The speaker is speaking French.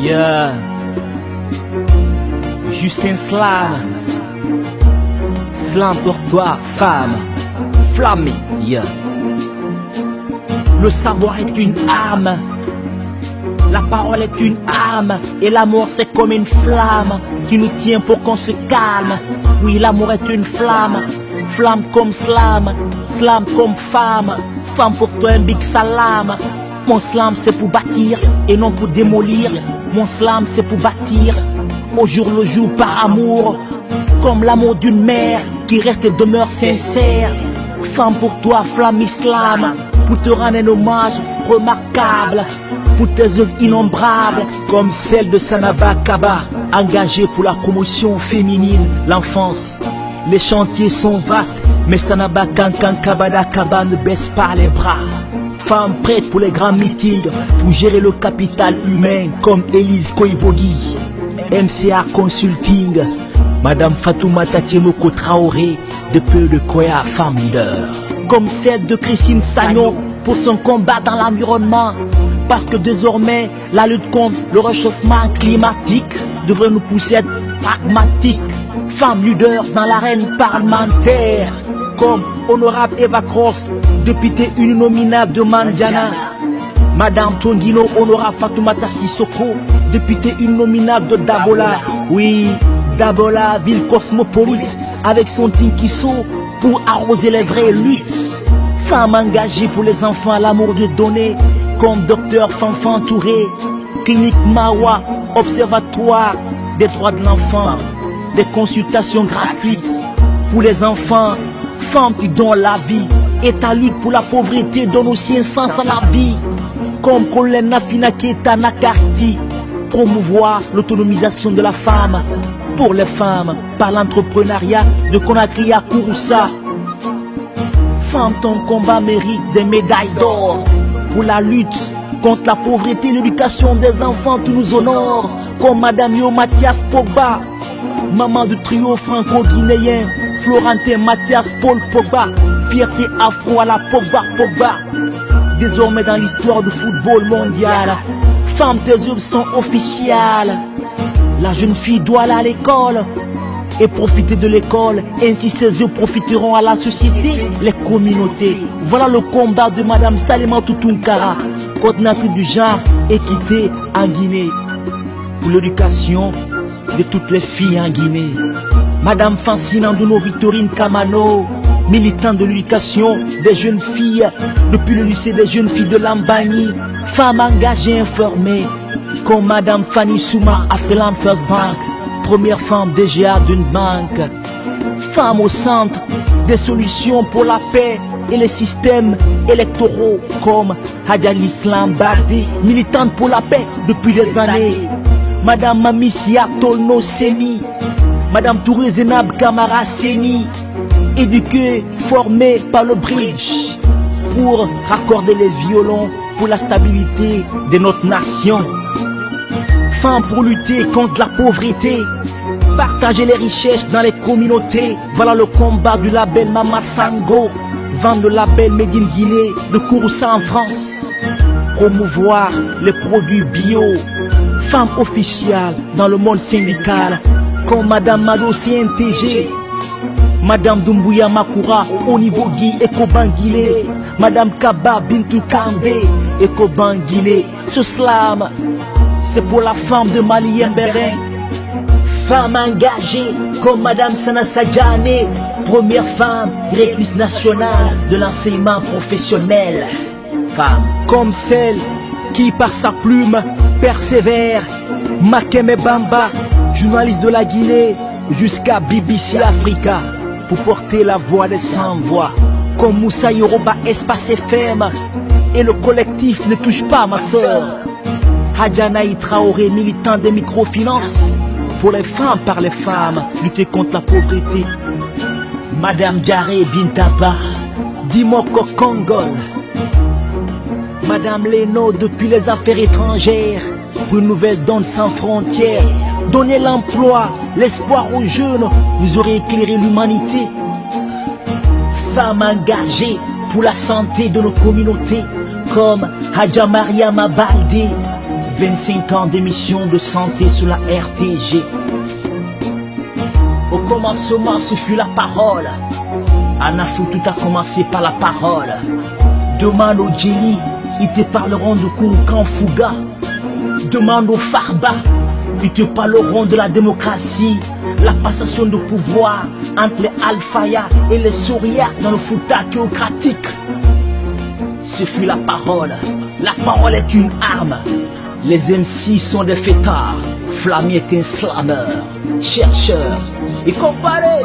Yeah. Justin Slam. Slam pour toi, femme. Flamme. Yeah. Le savoir est une arme. La parole est une âme. Et l'amour c'est comme une flamme qui nous tient pour qu'on se calme. Oui, l'amour est une flamme. Flamme comme slam. Slam comme femme. Femme pour toi un big salam. Mon slam c'est pour bâtir et non pour démolir. Mon slam c'est pour bâtir au jour le jour par amour. Comme l'amour d'une mère qui reste et demeure sincère. Femme pour toi flamme islam. Pour te rendre un hommage remarquable. Pour tes œuvres innombrables. Comme celle de Sanaba Kaba. Engagée pour la promotion féminine. L'enfance. Les chantiers sont vastes. Mais Sanaba Kankan Kabada Kaba ne baisse pas les bras. Femme prête pour les grands meetings, pour gérer le capital humain comme Elise Koivogi, MCA Consulting, Madame Fatoumata Tiemoko Traoré, de peu de Koya Femme Leader. Comme celle de Christine Sagnon pour son combat dans l'environnement. Parce que désormais, la lutte contre le réchauffement climatique devrait nous pousser à être pragmatiques. Femme leader dans l'arène parlementaire. Comme Honorable Eva Cross, députée uninominable de Mandiana. Madame Tondino, Honorable Fatoumata Sissoko, députée uninominable de Dabola. Oui, Dabola, ville cosmopolite, avec son Tinkiso pour arroser les vraies luttes. Femme engagée pour les enfants à l'amour de donner, comme Docteur Fanfan Touré, Clinique Mawa, Observatoire des droits de l'enfant, des consultations gratuites pour les enfants. Femme qui donne la vie et ta lutte pour la pauvreté donne aussi un sens à la vie. Comme Colin Nafina Keta Nakarti, promouvoir l'autonomisation de la femme pour les femmes par l'entrepreneuriat de Conakry à Kouroussa. Femme, ton combat mérite des médailles d'or pour la lutte contre la pauvreté et l'éducation des enfants qui nous honore. Comme Madame Yo Mathias Pogba, maman du trio franco-guinéen Florentin Mathias Paul Pogba, fierté afro à la Pogba. Désormais dans l'histoire du football mondial, femme, tes œuvres sont officielles. La jeune fille doit aller à l'école et profiter de l'école. Ainsi ses œuvres profiteront à la société, les communautés. Voilà le combat de Madame Salima Tutunkara, coordinatrice du genre équité en Guinée, pour l'éducation de toutes les filles en Guinée. Madame Francine Andouno Victorine Kamano, militante de l'éducation des jeunes filles depuis le lycée des jeunes filles de Lambani, femme engagée informée, comme Madame Fanny Souma Afriland First Bank, première femme DGA d'une banque. Femme au centre des solutions pour la paix et les systèmes électoraux, comme Hadjali Islam Bardi, militante pour la paix depuis des années. Madame Mamissia Tolno Seni, Madame Touré Zenab Kamara Seni, éduquée, formée par le bridge pour raccorder les violons pour la stabilité de notre nation. Femme pour lutter contre la pauvreté, partager les richesses dans les communautés. Voilà le combat du label Mama Sango, vendre le label Made in Guinée de Kouroussa en France, promouvoir les produits bio. Femme officielle dans le monde syndical, comme Madame Mado CNTG, Madame Doumbouya Makura au niveau Guy Ekobanguilé, Madame Kaba Bintou Kandé Ekobanguilé. Ce slam, c'est pour la femme de Mali Mbérin. Femme engagée comme Madame Sana Sadjane, première femme directrice nationale de l'enseignement professionnel. Femme comme celle qui par sa plume persévère, Makeme Bamba, journaliste de la Guinée, jusqu'à BBC Africa, pour porter la voix des sans-voix, comme Moussa Yoruba Espace FM, et le collectif Ne touche pas ma soeur. Hadjanaï Traoré, militant des microfinances, pour les femmes par les femmes, lutter contre la pauvreté. Madame Diaré Bintaba, Dimoko Kongol, Madame Leno depuis les affaires étrangères, pour une nouvelle donne sans frontières. Donnez l'emploi, l'espoir aux jeunes, vous aurez éclairé l'humanité. Femmes engagées pour la santé de nos communautés, comme Hadja Mariama Baldé, 25 ans d'émission de santé sur la RTG. Au commencement, ce fut la parole. En Afrique, tout a commencé par la parole. Demande aux Djeli, ils te parleront de Kourkan Fouga. Demande aux Farba, ils te parleront de la démocratie, la passation de pouvoir entre les Alfaya et les Souria dans le Fouta théocratique. Ce fut la parole. La parole est une arme. Les MC sont des fêtards. Flammy est un slammer, chercheur et comparé.